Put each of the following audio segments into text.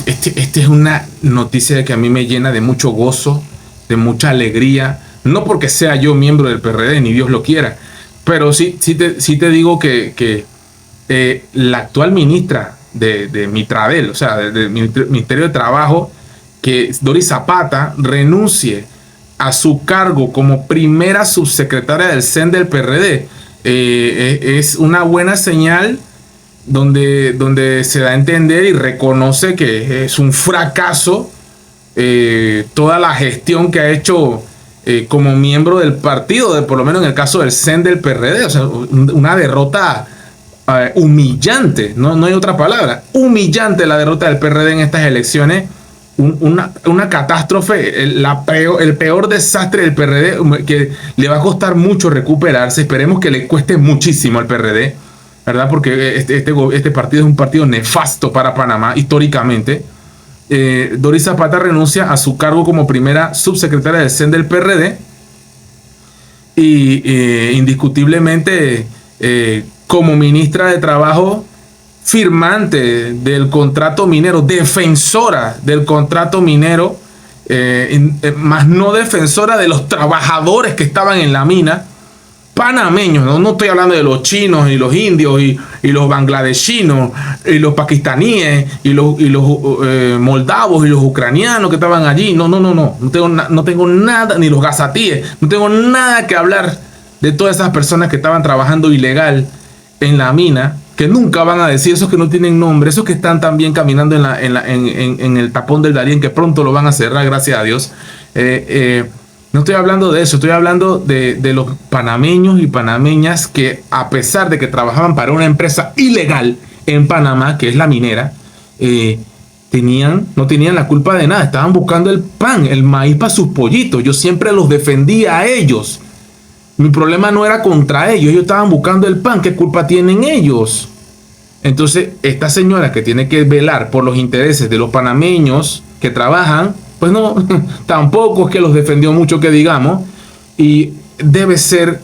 Este es una noticia que a mí me llena de mucho gozo, de mucha alegría. No porque sea yo miembro del PRD, ni Dios lo quiera, pero sí te digo que la actual ministra de Mitradel, o sea, del Ministerio de Trabajo, que Doris Zapata renuncie a su cargo como primera subsecretaria del CEN del PRD, es una buena señal donde se da a entender y reconoce que es un fracaso toda la gestión que ha hecho como miembro del partido, por lo menos en el caso del CEN del PRD. O sea, una derrota humillante, no hay otra palabra, humillante la derrota del PRD en estas elecciones. Una catástrofe, el peor desastre del PRD, que le va a costar mucho recuperarse. Esperemos que le cueste muchísimo al PRD, ¿verdad? Porque este partido es un partido nefasto para Panamá históricamente. Doris Zapata renuncia a su cargo como primera subsecretaria del CEN del PRD y indiscutiblemente como ministra de Trabajo, firmante del contrato minero, defensora del contrato minero, más no defensora de los trabajadores que estaban en la mina, panameños, no estoy hablando de los chinos y los indios y los bangladeshinos y los pakistaníes y los moldavos y los ucranianos que estaban allí. No tengo nada, ni los gazatíes, no tengo nada que hablar de todas esas personas que estaban trabajando ilegal en la mina, que nunca van a decir, esos que no tienen nombre, esos que están también caminando en el tapón del Darién, que pronto lo van a cerrar, gracias a Dios. No estoy hablando de eso, estoy hablando de los panameños y panameñas que, a pesar de que trabajaban para una empresa ilegal en Panamá, que es la minera, no tenían la culpa de nada, estaban buscando el pan, el maíz para sus pollitos. Yo siempre los defendía a ellos. Mi problema no era contra ellos estaban buscando el pan. ¿Qué culpa tienen ellos? Entonces, esta señora que tiene que velar por los intereses de los panameños que trabajan, pues no, tampoco es que los defendió mucho que digamos, y debe ser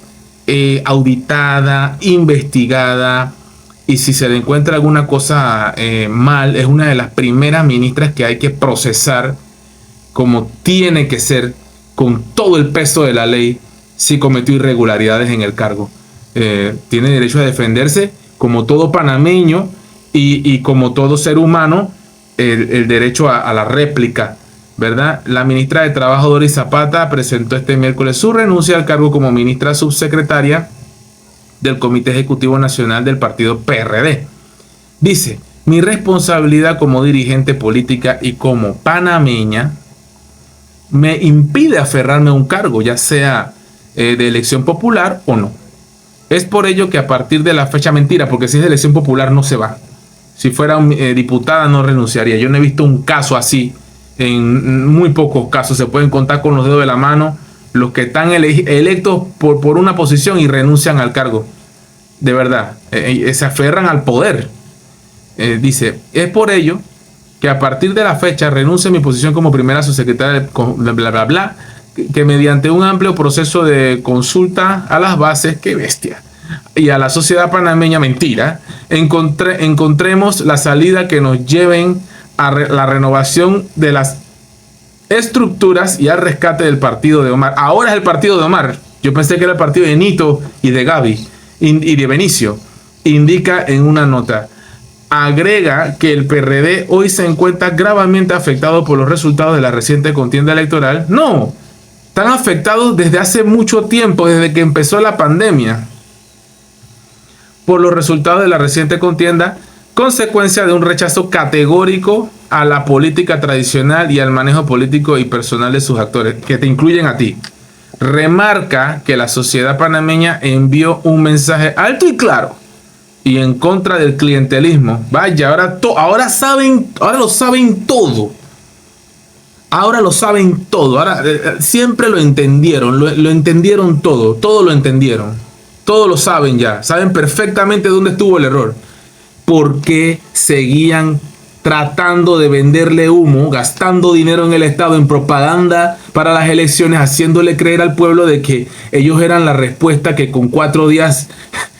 auditada, investigada, y si se le encuentra alguna cosa mal, es una de las primeras ministras que hay que procesar como tiene que ser, con todo el peso de la ley, si cometió irregularidades en el cargo. Tiene derecho a defenderse como todo panameño y como todo ser humano, el derecho a la réplica, ¿verdad? La ministra de Trabajo, Doris Zapata, presentó este miércoles su renuncia al cargo como ministra subsecretaria del Comité Ejecutivo Nacional del partido PRD. Dice: mi responsabilidad como dirigente política y como panameña me impide aferrarme a un cargo, ya sea de elección popular o no. Es por ello que a partir de la fecha, mentira, porque si es de elección popular no se va. Si fuera diputada no renunciaría. Yo no he visto un caso así. En muy pocos casos se pueden contar con los dedos de la mano los que están electos por una posición y renuncian al cargo. De verdad, se aferran al poder. Dice: es por ello que a partir de la fecha renuncio a mi posición como primera subsecretaria que mediante un amplio proceso de consulta a las bases, qué bestia, y a la sociedad panameña, mentira, encontremos la salida que nos lleven a la renovación de las estructuras y al rescate del partido de Omar. Ahora es el partido de Omar. Yo pensé que era el partido de Nito y de Gaby y de Benicio. Indica en una nota. Agrega que el PRD hoy se encuentra gravemente afectado por los resultados de la reciente contienda electoral. No, están afectados desde hace mucho tiempo, desde que empezó la pandemia, por los resultados de la reciente contienda, consecuencia de un rechazo categórico a la política tradicional y al manejo político y personal de sus actores, que te incluyen a ti. Remarca que la sociedad panameña envió un mensaje alto y claro y en contra del clientelismo. Vaya, ahora lo saben todo. Ahora lo saben todo. Ahora siempre lo entendieron, lo entendieron todo lo entendieron. Todo lo saben ya. Saben perfectamente dónde estuvo el error. Porque seguían tratando de venderle humo, gastando dinero en el Estado en propaganda para las elecciones, haciéndole creer al pueblo de que ellos eran la respuesta, que con 4 días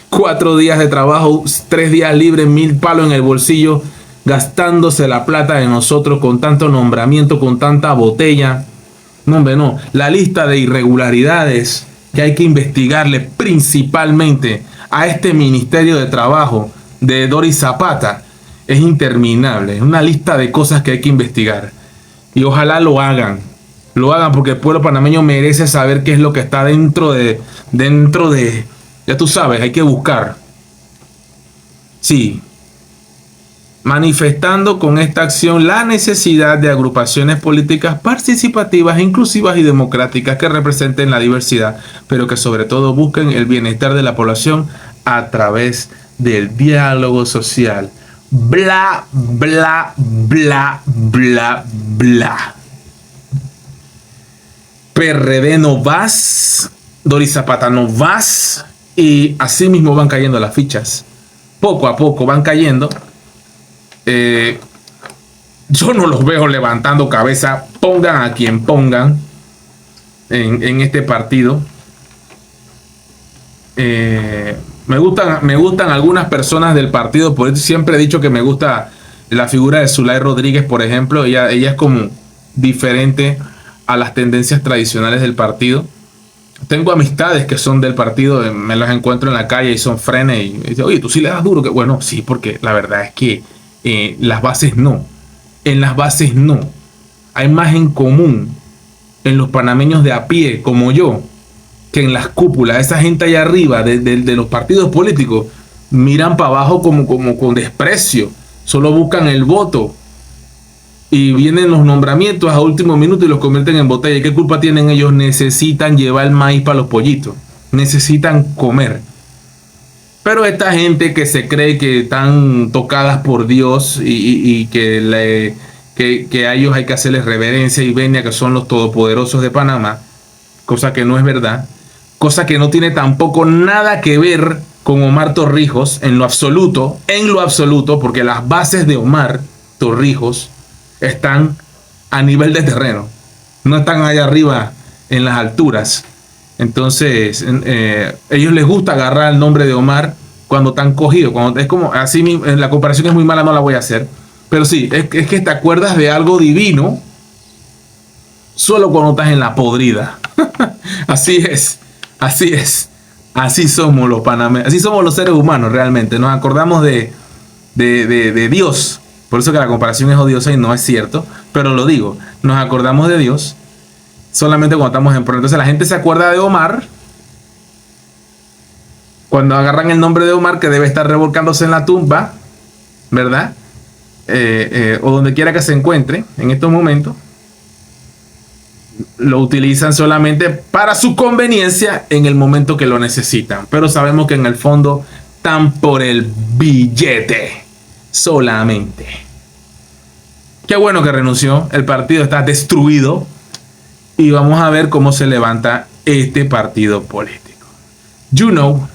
de trabajo, 3 días libres, 1000 palos en el bolsillo, gastándose la plata de nosotros con tanto nombramiento, con tanta botella. No, hombre, no. La lista de irregularidades que hay que investigarle principalmente a este Ministerio de Trabajo de Doris Zapata es interminable. Es una lista de cosas que hay que investigar. Y ojalá lo hagan. Lo hagan porque el pueblo panameño merece saber qué es lo que está dentro de... Ya tú sabes, hay que buscar. Sí. Manifestando con esta acción la necesidad de agrupaciones políticas participativas, inclusivas y democráticas que representen la diversidad, pero que sobre todo busquen el bienestar de la población a través del diálogo social. Bla, bla, bla, bla, bla. PRD no vas, Doris Zapata no vas, y así mismo van cayendo las fichas. Poco a poco van cayendo. Yo no los veo levantando cabeza, pongan a quien pongan en este partido. Me gustan algunas personas del partido, por eso siempre he dicho que me gusta la figura de Zulay Rodríguez, por ejemplo. Ella es como diferente a las tendencias tradicionales del partido. Tengo amistades que son del partido, me las encuentro en la calle y son frenes y me dicen, oye, tú sí le das duro. Que bueno, sí, porque la verdad es que las bases no. En las bases no. Hay más en común en los panameños de a pie, como yo, que en las cúpulas. Esa gente allá arriba de los partidos políticos miran para abajo como con desprecio. Solo buscan el voto. Y vienen los nombramientos a último minuto y los convierten en botella. ¿Qué culpa tienen ellos? Necesitan llevar el maíz para los pollitos. Necesitan comer. Pero esta gente que se cree que están tocadas por Dios y que a ellos hay que hacerles reverencia y venia, que son los todopoderosos de Panamá, cosa que no es verdad, cosa que no tiene tampoco nada que ver con Omar Torrijos en lo absoluto, porque las bases de Omar Torrijos están a nivel de terreno, no están allá arriba en las alturas. Entonces, ellos les gusta agarrar el nombre de Omar cuando están cogidos. Cuando es como así, la comparación es muy mala, no la voy a hacer. Pero sí, es que te acuerdas de algo divino solo cuando estás en la podrida. Así es. Así somos los panameños, así somos los seres humanos realmente. Nos acordamos de Dios. Por eso que la comparación es odiosa y no es cierto. Pero lo digo, nos acordamos de Dios solamente cuando estamos en problemas. Entonces la gente se acuerda de Omar cuando agarran el nombre de Omar, que debe estar revolcándose en la tumba, ¿verdad? O donde quiera que se encuentre en estos momentos. Lo utilizan solamente para su conveniencia en el momento que lo necesitan. Pero sabemos que en el fondo están por el billete solamente. Qué bueno que renunció. El partido está destruido. Y vamos a ver cómo se levanta este partido político. You know.